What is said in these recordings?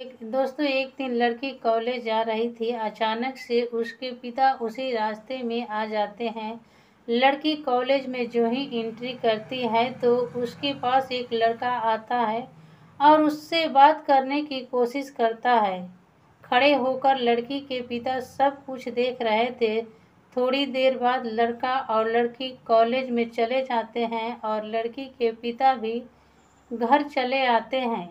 दोस्तों एक दिन लड़की कॉलेज जा रही थी। अचानक से उसके पिता उसी रास्ते में आ जाते हैं। लड़की कॉलेज में जो ही एंट्री करती है तो उसके पास एक लड़का आता है और उससे बात करने की कोशिश करता है। खड़े होकर लड़की के पिता सब कुछ देख रहे थे। थोड़ी देर बाद लड़का और लड़की कॉलेज में चले जाते हैं और लड़की के पिता भी घर चले आते हैं।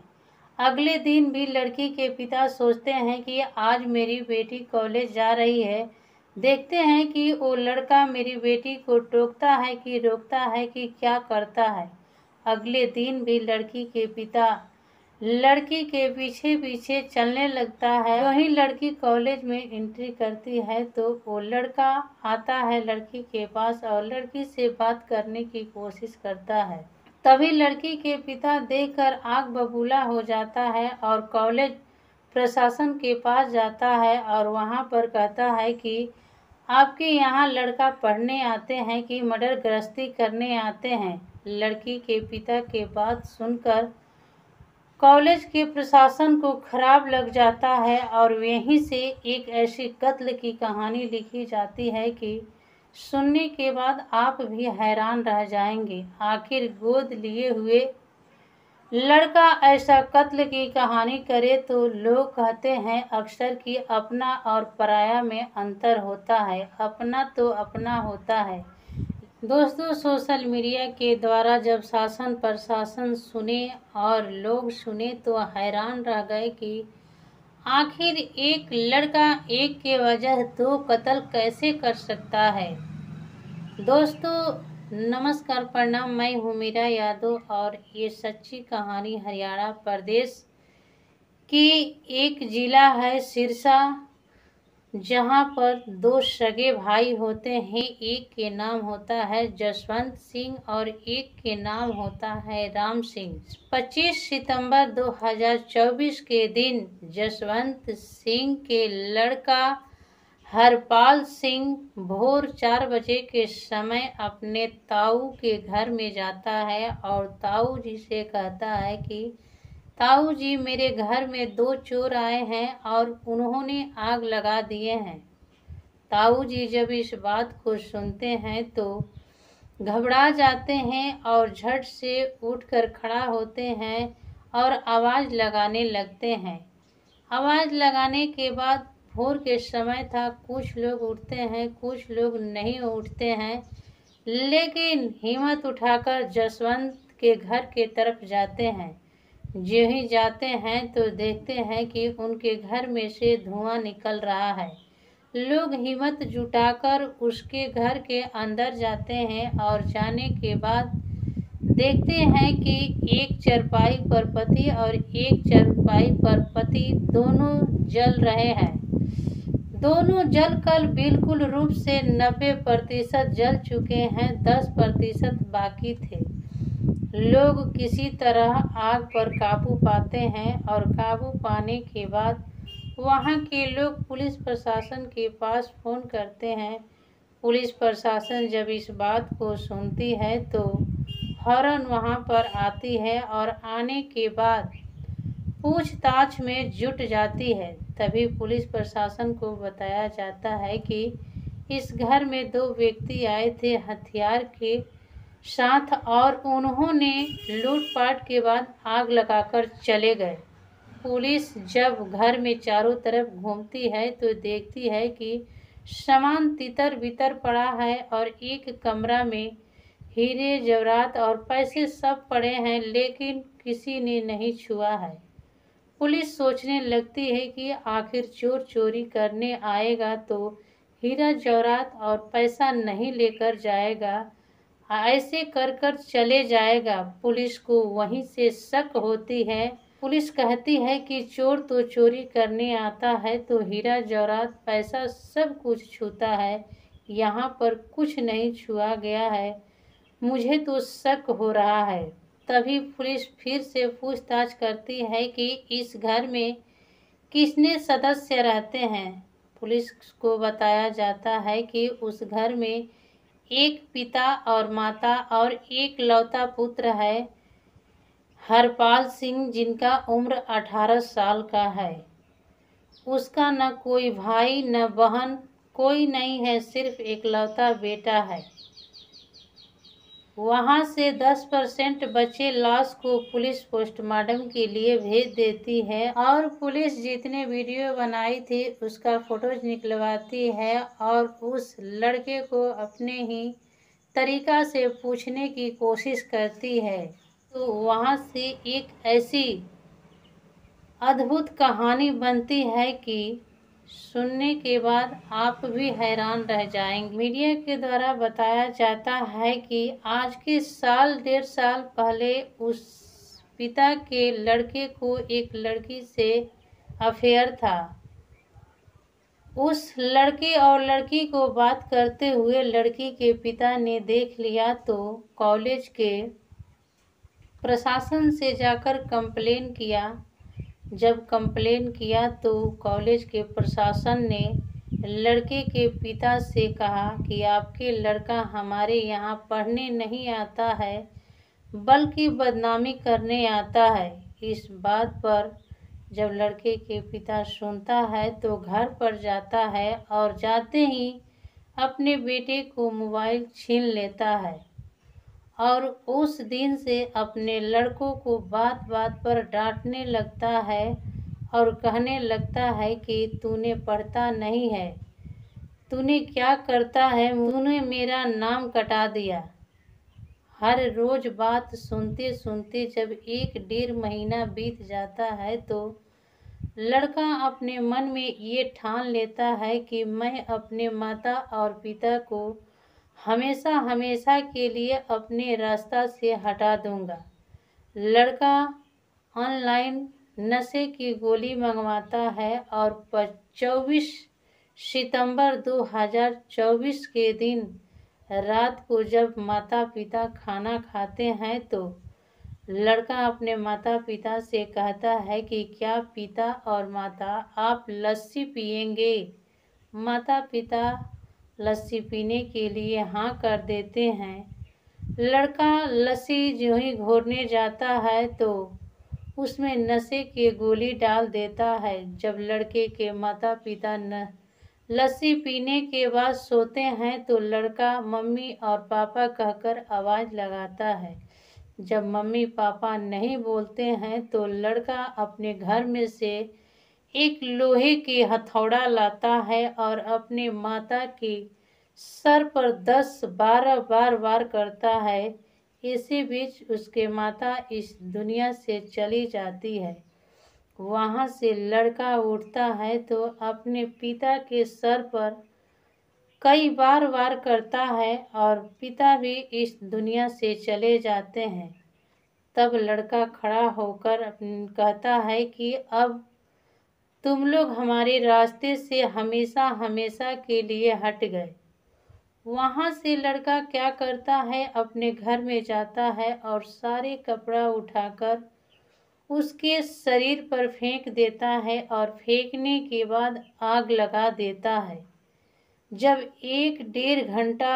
अगले दिन भी लड़की के पिता सोचते हैं कि आज मेरी बेटी कॉलेज जा रही है। देखते हैं कि वो लड़का मेरी बेटी को टोकता है कि रोकता है कि क्या करता है। अगले दिन भी लड़की के पिता लड़की के पीछे पीछे चलने लगता है। वही लड़की कॉलेज में एंट्री करती है तो वो लड़का आता है लड़की के पास और लड़की से बात करने की कोशिश करता है। तभी लड़की के पिता देखकर आग बबूला हो जाता है और कॉलेज प्रशासन के पास जाता है और वहां पर कहता है कि आपके यहाँ लड़का पढ़ने आते हैं कि मर्डर गृहस्थी करने आते हैं। लड़की के पिता के बात सुनकर कॉलेज के प्रशासन को खराब लग जाता है और यहीं से एक ऐसी कत्ल की कहानी लिखी जाती है कि सुनने के बाद आप भी हैरान रह जाएंगे। आखिर गोद लिए हुए लड़का ऐसा कत्ल की कहानी करे तो लोग कहते हैं अक्सर कि अपना और पराया में अंतर होता है, अपना तो अपना होता है। दोस्तों सोशल मीडिया के द्वारा जब शासन प्रशासन सुने और लोग सुने तो हैरान रह गए कि आखिर एक लड़का एक के वजह दो कत्ल कैसे कर सकता है। दोस्तों नमस्कार प्रणाम, मैं हूँ मीरा यादव और ये सच्ची कहानी हरियाणा प्रदेश की एक जिला है सिरसा, जहाँ पर दो सगे भाई होते हैं। एक के नाम होता है जसवंत सिंह और एक के नाम होता है राम सिंह। 25 सितंबर 2024 के दिन जसवंत सिंह के लड़का हरपाल सिंह भोर 4 बजे के समय अपने ताऊ के घर में जाता है और ताऊ जी से कहता है कि ताऊ जी मेरे घर में 2 चोर आए हैं और उन्होंने आग लगा दिए हैं। ताऊ जी जब इस बात को सुनते हैं तो घबरा जाते हैं और झट से उठकर खड़ा होते हैं और आवाज़ लगाने लगते हैं। आवाज़ लगाने के बाद भोर के समय था, कुछ लोग उठते हैं कुछ लोग नहीं उठते हैं, लेकिन हिम्मत उठाकर जसवंत के घर के तरफ जाते हैं। जो ही जाते हैं तो देखते हैं कि उनके घर में से धुआं निकल रहा है। लोग हिम्मत जुटाकर उसके घर के अंदर जाते हैं और जाने के बाद देखते हैं कि एक चारपाई पर पति और एक चारपाई पर पति दोनों जल रहे हैं। दोनों जलकर बिल्कुल रूप से 90% जल चुके हैं, 10% बाकी थे। लोग किसी तरह आग पर काबू पाते हैं और काबू पाने के बाद वहां के लोग पुलिस प्रशासन के पास फ़ोन करते हैं। पुलिस प्रशासन जब इस बात को सुनती है तो फौरन वहां पर आती है और आने के बाद पूछताछ में जुट जाती है। तभी पुलिस प्रशासन को बताया जाता है कि इस घर में 2 व्यक्ति आए थे हथियार के साथ और उन्होंने लूटपाट के बाद आग लगाकर चले गए। पुलिस जब घर में चारों तरफ घूमती है तो देखती है कि सामान तितर बितर पड़ा है और एक कमरा में हीरे जवाहरात और पैसे सब पड़े हैं, लेकिन किसी ने नहीं छुआ है। पुलिस सोचने लगती है कि आखिर चोर चोरी करने आएगा तो हीरा जवाहरात और पैसा नहीं लेकर जाएगा, ऐसे कर कर चले जाएगा। पुलिस को वहीं से शक होती है। पुलिस कहती है कि चोर तो चोरी करने आता है तो हीरा जवाहरात पैसा सब कुछ छूता है, यहाँ पर कुछ नहीं छुआ गया है, मुझे तो शक हो रहा है। तभी पुलिस फिर से पूछताछ करती है कि इस घर में कितने सदस्य रहते हैं। पुलिस को बताया जाता है कि उस घर में एक पिता और माता और एक लौता पुत्र है। हरपाल सिंह, जिनका उम्र 18 साल का है। उसका न कोई भाई न बहन कोई नहीं है, सिर्फ इकलौता बेटा है। वहां से 10% बचे लाश को पुलिस पोस्टमार्टम के लिए भेज देती है और पुलिस जितने वीडियो बनाई थी उसका फोटोज निकलवाती है और उस लड़के को अपने ही तरीका से पूछने की कोशिश करती है। तो वहां से एक ऐसी अद्भुत कहानी बनती है कि सुनने के बाद आप भी हैरान रह जाएंगे। मीडिया के द्वारा बताया जाता है कि आज के साल 1.5 साल पहले उस पिता के लड़के को एक लड़की से अफेयर था। उस लड़के और लड़की को बात करते हुए लड़की के पिता ने देख लिया तो कॉलेज के प्रशासन से जाकर कंप्लेन किया। जब कंप्लेन किया तो कॉलेज के प्रशासन ने लड़के के पिता से कहा कि आपके लड़का हमारे यहाँ पढ़ने नहीं आता है बल्कि बदनामी करने आता है। इस बात पर जब लड़के के पिता सुनता है तो घर पर जाता है और जाते ही अपने बेटे को मोबाइल छीन लेता है और उस दिन से अपने लड़कों को बात बात पर डांटने लगता है और कहने लगता है कि तूने पढ़ता नहीं है, तूने क्या करता है, तूने मेरा नाम कटा दिया। हर रोज बात सुनते सुनते जब 1-1.5 महीना बीत जाता है तो लड़का अपने मन में ये ठान लेता है कि मैं अपने माता और पिता को हमेशा हमेशा के लिए अपने रास्ता से हटा दूंगा। लड़का ऑनलाइन नशे की गोली मंगवाता है और 24 सितंबर 2024 के दिन रात को जब माता पिता खाना खाते हैं तो लड़का अपने माता पिता से कहता है कि क्या पिता और माता आप लस्सी पिएंगे। माता पिता लस्सी पीने के लिए हाँ कर देते हैं। लड़का लस्सी जो ही घोरने जाता है तो उसमें नशे की गोली डाल देता है। जब लड़के के माता पिता लस्सी पीने के बाद सोते हैं तो लड़का मम्मी और पापा कहकर आवाज़ लगाता है। जब मम्मी पापा नहीं बोलते हैं तो लड़का अपने घर में से एक लोहे की हथौड़ा लाता है और अपने माता की सर पर 10-12 बार वार करता है। इसी बीच उसके माता इस दुनिया से चली जाती है। वहाँ से लड़का उठता है तो अपने पिता के सर पर कई बार वार करता है और पिता भी इस दुनिया से चले जाते हैं। तब लड़का खड़ा होकर कहता है कि अब तुम लोग हमारे रास्ते से हमेशा हमेशा के लिए हट गए। वहाँ से लड़का क्या करता है, अपने घर में जाता है और सारे कपड़ा उठाकर उसके शरीर पर फेंक देता है और फेंकने के बाद आग लगा देता है। जब 1-1.5 घंटा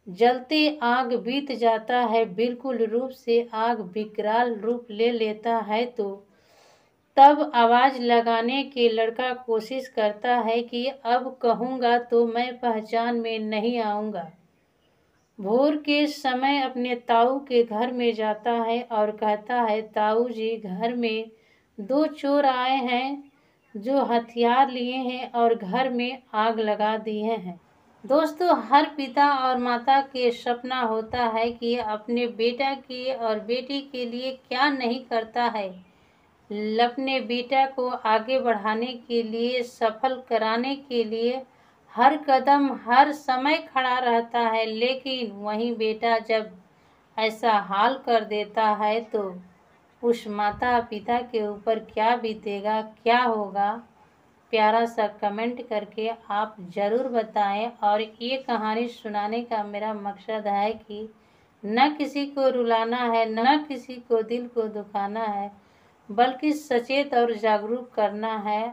जलते आग बीत जाता है, बिल्कुल रूप से आग विकराल रूप ले लेता है तो तब आवाज़ लगाने के लड़का कोशिश करता है कि अब कहूँगा तो मैं पहचान में नहीं आऊँगा। भोर के समय अपने ताऊ के घर में जाता है और कहता है, ताऊ जी घर में 2 चोर आए हैं जो हथियार लिए हैं और घर में आग लगा दिए हैं। दोस्तों, हर पिता और माता के सपना होता है कि अपने बेटा के और बेटी के लिए क्या नहीं करता है। अपने बेटा को आगे बढ़ाने के लिए, सफल कराने के लिए हर कदम हर समय खड़ा रहता है, लेकिन वही बेटा जब ऐसा हाल कर देता है तो उस माता पिता के ऊपर क्या बीतेगा, क्या होगा। प्यारा सा कमेंट करके आप ज़रूर बताएं। और ये कहानी सुनाने का मेरा मकसद है कि न किसी को रुलाना है, न किसी को दिल को दुखाना है, बल्कि सचेत और जागरूक करना है।